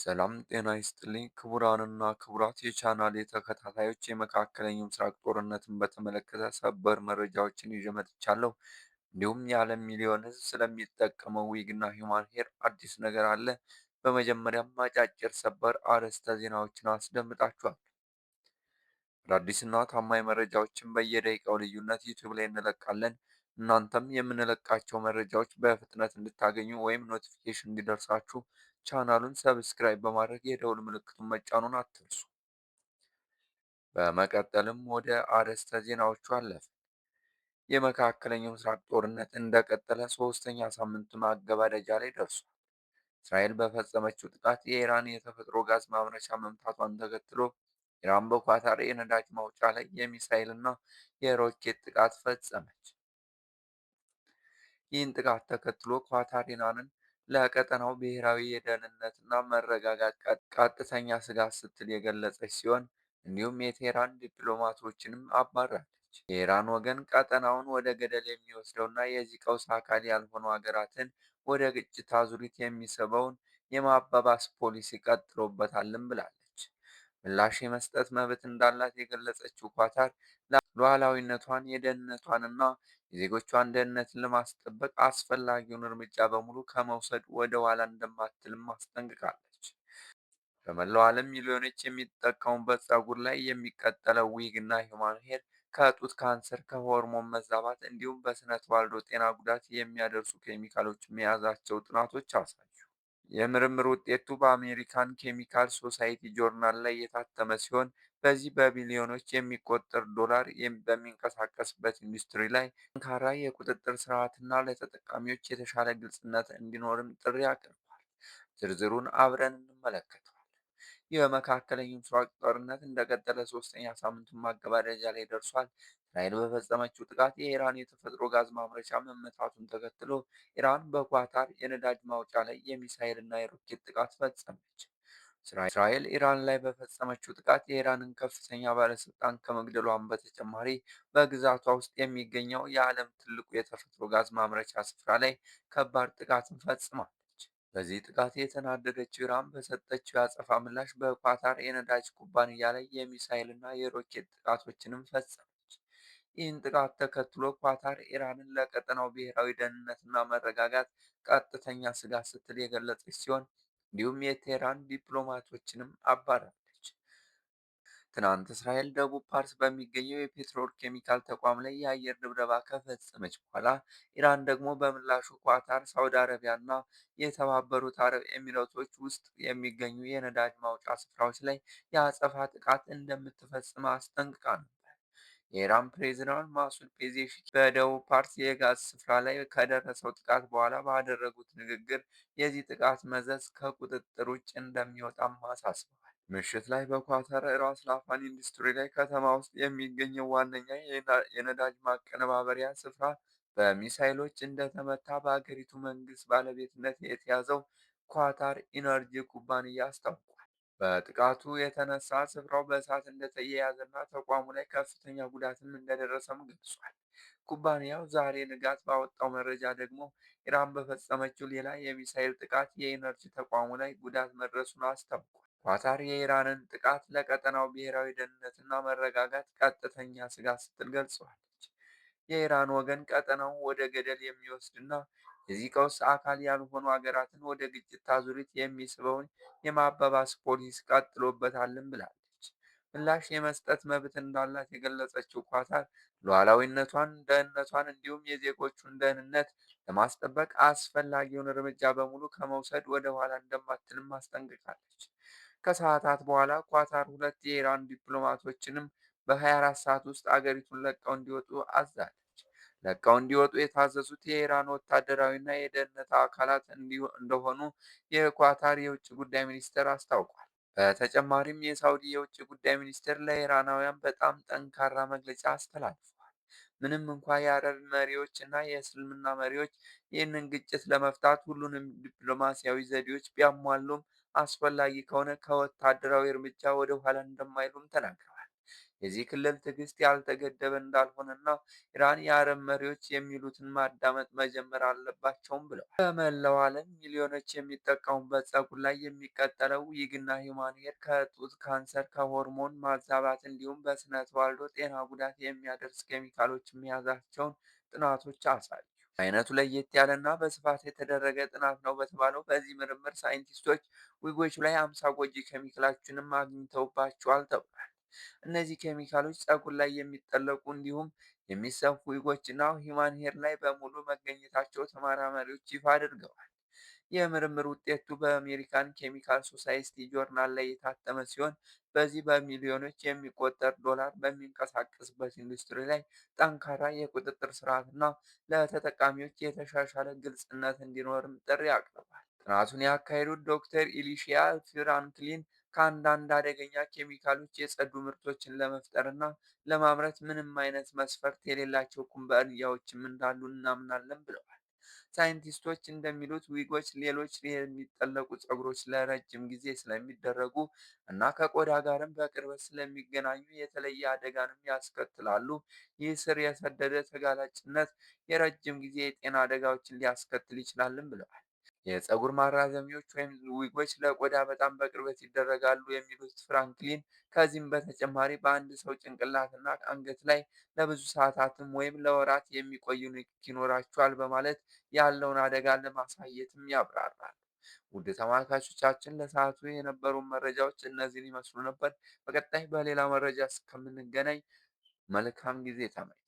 ሰላም ጤና ይስጥልኝ ክቡራንና ክቡራት የቻናሌ ተከታታዮች የመካከለኛው ምስራቅ ጦርነትን በተመለከተ ሰበር መረጃዎችን ይዤ መጥቻለሁ። እንዲሁም የዓለም ሚሊዮን ሕዝብ ስለሚጠቀመው ዊግና ሂውማን ሄር አዲስ ነገር አለ። በመጀመሪያም አጫጭር ሰበር አርዕስተ ዜናዎችን አስደምጣችኋል። አዳዲስና ታማኝ መረጃዎችን በየደቂቃው ልዩነት ዩቲዩብ ላይ እንለቃለን። እናንተም የምንለቃቸው መረጃዎች በፍጥነት እንድታገኙ ወይም ኖቲፊኬሽን እንዲደርሳችሁ ቻናሉን ሰብስክራይብ በማድረግ የደውል ምልክቱን መጫኑን አትርሱ። በመቀጠልም ወደ አርዕስተ ዜናዎቹ አለፈ። የመካከለኛው ምስራቅ ጦርነት እንደቀጠለ ሶስተኛ ሳምንቱ ማገባደጃ ላይ ደርሷል። እስራኤል በፈጸመችው ጥቃት የኢራን የተፈጥሮ ጋዝ ማምረቻ መምታቷን ተከትሎ ኢራን በኳታር የነዳጅ ማውጫ ላይ የሚሳኤልና የሮኬት ጥቃት ፈጸመች። ይህን ጥቃት ተከትሎ ኳታር ኢራንን ለቀጠናው ብሔራዊ የደህንነትና መረጋጋት ቀጥተኛ ስጋት ስትል የገለጸች ሲሆን እንዲሁም የቴህራን ዲፕሎማቶችንም አባራለች። የኢራን ወገን ቀጠናውን ወደ ገደል የሚወስደውና የዚህ ቀውስ አካል ያልሆኑ ሀገራትን ወደ ግጭት አዙሪት የሚስበውን የማባባስ ፖሊሲ ቀጥሎበታልም ብላለች። ምላሽ የመስጠት መብት እንዳላት የገለጸችው ኳታር ሉዓላዊነቷን፣ የደህንነቷንና የዜጎቿን ደህንነትን ለማስጠበቅ አስፈላጊውን እርምጃ በሙሉ ከመውሰድ ወደ ኋላ እንደማትልም አስጠንቅቃለች። በመላው ዓለም ሚሊዮኖች የሚጠቀሙበት ፀጉር ላይ የሚቀጠለው ዊግ እና ሂውማን ሄር ከጡት ካንሰር፣ ከሆርሞን መዛባት እንዲሁም በስነ ተዋልዶ ጤና ጉዳት የሚያደርሱ ኬሚካሎች መያዛቸው ጥናቶች አሳዩ። የምርምር ውጤቱ በአሜሪካን ኬሚካል ሶሳይቲ ጆርናል ላይ የታተመ ሲሆን በዚህ በቢሊዮኖች የሚቆጠር ዶላር በሚንቀሳቀስበት ኢንዱስትሪ ላይ ጠንካራ የቁጥጥር ስርዓትና ለተጠቃሚዎች የተሻለ ግልጽነት እንዲኖርም ጥሪ አቅርቧል። ዝርዝሩን አብረን እንመለከተዋለን። የመካከለኛው ምስራቅ ጦርነት እንደቀጠለ ሶስተኛ ሳምንቱን ማገባደጃ ላይ ደርሷል። እስራኤል በፈጸመችው ጥቃት የኢራን የተፈጥሮ ጋዝ ማምረቻ መመታቱን ተከትሎ ኢራን በኳታር የነዳጅ ማውጫ ላይ የሚሳኤልና የሮኬት ጥቃት ፈጸመች። እስራኤል ኢራን ላይ በፈጸመችው ጥቃት የኢራንን ከፍተኛ ባለስልጣን ከመግደሏን በተጨማሪ በግዛቷ ውስጥ የሚገኘው የዓለም ትልቁ የተፈጥሮ ጋዝ ማምረቻ ስፍራ ላይ ከባድ ጥቃትን ፈጽማለች። በዚህ ጥቃት የተናደደችው ኢራን በሰጠችው የአጸፋ ምላሽ በኳታር የነዳጅ ኩባንያ ላይ የሚሳኤልና የሮኬት ጥቃቶችንም ፈጸመች። ይህን ጥቃት ተከትሎ ኳታር ኢራንን ለቀጠናው ብሔራዊ ደህንነትና መረጋጋት ቀጥተኛ ስጋት ስትል የገለጸች ሲሆን እንዲሁም የቴህራን ዲፕሎማቶችንም አባራለች። ትናንት እስራኤል ደቡብ ፓርስ በሚገኘው የፔትሮል ኬሚካል ተቋም ላይ የአየር ድብደባ ከፈጸመች በኋላ ኢራን ደግሞ በምላሹ ኳታር፣ ሳውዲ አረቢያ እና የተባበሩት አረብ ኤሚሬቶች ውስጥ የሚገኙ የነዳጅ ማውጫ ስፍራዎች ላይ የአጸፋ ጥቃት እንደምትፈጽም አስጠንቅቃ ነበር። የኢራን ፕሬዝዳንት ማሱድ ፔዜሽኪ በደቡብ ፓርስ የጋዝ ስፍራ ላይ ከደረሰው ጥቃት በኋላ ባደረጉት ንግግር የዚህ ጥቃት መዘዝ ከቁጥጥር ውጭ እንደሚወጣም አሳስበዋል። ምሽት ላይ በኳታር ራስ ላፋን ኢንዱስትሪ ላይ ከተማ ውስጥ የሚገኘው ዋነኛ የነዳጅ ማቀነባበሪያ ስፍራ በሚሳይሎች እንደተመታ በአገሪቱ መንግስት ባለቤትነት የተያዘው ኳታር ኢነርጂ ኩባንያ አስታውቋል። በጥቃቱ የተነሳ ስፍራው በእሳት እንደተያያዘና ተቋሙ ላይ ከፍተኛ ጉዳትም እንደደረሰም ገልጿል። ኩባንያው ዛሬ ንጋት ባወጣው መረጃ ደግሞ ኢራን በፈጸመችው ሌላ የሚሳኤል ጥቃት የኢነርጂ ተቋሙ ላይ ጉዳት መድረሱን አስታውቋል። ኳታር የኢራንን ጥቃት ለቀጠናው ብሔራዊ ደህንነትና መረጋጋት ቀጥተኛ ስጋት ስትል ገልጸዋለች። የኢራን ወገን ቀጠናውን ወደ ገደል የሚወስድና የዚህ ቀውስ አካል ያልሆኑ ሀገራትን ወደ ግጭት አዙሪት የሚስበውን የማባባስ ፖሊሲ ቀጥሎበታልም ብላለች። ምላሽ የመስጠት መብት እንዳላት የገለጸችው ኳታር ሉዓላዊነቷን፣ ደህንነቷን እንዲሁም የዜጎቹን ደህንነት ለማስጠበቅ አስፈላጊውን እርምጃ በሙሉ ከመውሰድ ወደ ኋላ እንደማትልም አስጠንቅቃለች። ከሰዓታት በኋላ ኳታር ሁለት የኢራን ዲፕሎማቶችንም በ24 ሰዓት ውስጥ አገሪቱን ለቀው እንዲወጡ አዛለች። ለቀው እንዲወጡ የታዘዙት የኢራን ወታደራዊና የደህንነት አካላት እንደሆኑ የኳታር የውጭ ጉዳይ ሚኒስቴር አስታውቋል። በተጨማሪም የሳውዲ የውጭ ጉዳይ ሚኒስቴር ለኢራናውያን በጣም ጠንካራ መግለጫ አስተላልፏል። ምንም እንኳ የአረብ መሪዎች እና የእስልምና መሪዎች ይህንን ግጭት ለመፍታት ሁሉንም ዲፕሎማሲያዊ ዘዴዎች ቢያሟሉም አስፈላጊ ከሆነ ከወታደራዊ እርምጃ ወደ ኋላ እንደማይሉም ተናግረዋል። የዚህ ክልል ትዕግስት ያልተገደበ እንዳልሆነና ኢራን የአረብ መሪዎች የሚሉትን ማዳመጥ መጀመር አለባቸውም ብለዋል። በመላው ዓለም ሚሊዮኖች የሚጠቀሙበት ፀጉር ላይ የሚቀጠለው ዊግና ሂውማን ሄር ከጡት ካንሰር፣ ከሆርሞን ማዛባት እንዲሁም በስነ ተዋልዶ ጤና ጉዳት የሚያደርስ ኬሚካሎች መያዛቸውን ጥናቶች አሳዩ። አይነቱ ለየት ያለና በስፋት የተደረገ ጥናት ነው በተባለው በዚህ ምርምር ሳይንቲስቶች ዊጎች ላይ 50 ጎጂ ኬሚካሎችንም አግኝተውባቸዋል ተብሏል። እነዚህ ኬሚካሎች ፀጉር ላይ የሚጠለቁ እንዲሁም የሚሰፉ ዊጎችና ሂውማን ሄር ላይ በሙሉ መገኘታቸው ተመራማሪዎች ይፋ አድርገዋል። የምርምር ውጤቱ በአሜሪካን ኬሚካል ሶሳይቲ ጆርናል ላይ የታተመ ሲሆን በዚህ በሚሊዮኖች የሚቆጠር ዶላር በሚንቀሳቀስበት ኢንዱስትሪ ላይ ጠንካራ የቁጥጥር ስርዓትና ለተጠቃሚዎች የተሻሻለ ግልጽነት እንዲኖርም ጥሪ አቅርቧል። ጥናቱን ያካሄዱት ዶክተር ኢሊሺያ ፍራንክሊን ከአንዳንድ አደገኛ ኬሚካሎች የጸዱ ምርቶችን ለመፍጠርና ለማምረት ምንም አይነት መስፈርት የሌላቸው ኩባንያዎችም እንዳሉ እናምናለን ብለዋል። ሳይንቲስቶች እንደሚሉት ዊጎች ሌሎች የሚጠለቁ ፀጉሮች ለረጅም ጊዜ ስለሚደረጉ እና ከቆዳ ጋርም በቅርበት ስለሚገናኙ የተለየ አደጋንም ያስከትላሉ። ይህ ስር የሰደደ ተጋላጭነት የረጅም ጊዜ የጤና አደጋዎችን ሊያስከትል ይችላልም ብለዋል። የፀጉር ማራዘሚያዎች ወይም ዊጎች ለቆዳ በጣም በቅርበት ይደረጋሉ የሚሉት ፍራንክሊን፣ ከዚህም በተጨማሪ በአንድ ሰው ጭንቅላትና አንገት ላይ ለብዙ ሰዓታትም ወይም ለወራት የሚቆዩ ንክኪ ይኖራቸዋል በማለት ያለውን አደጋ ለማሳየትም ያብራራል። ውድ ተመልካቾቻችን ለሰዓቱ የነበሩ መረጃዎች እነዚህን ይመስሉ ነበር። በቀጣይ በሌላ መረጃ እስከምንገናኝ መልካም ጊዜ ተመኘ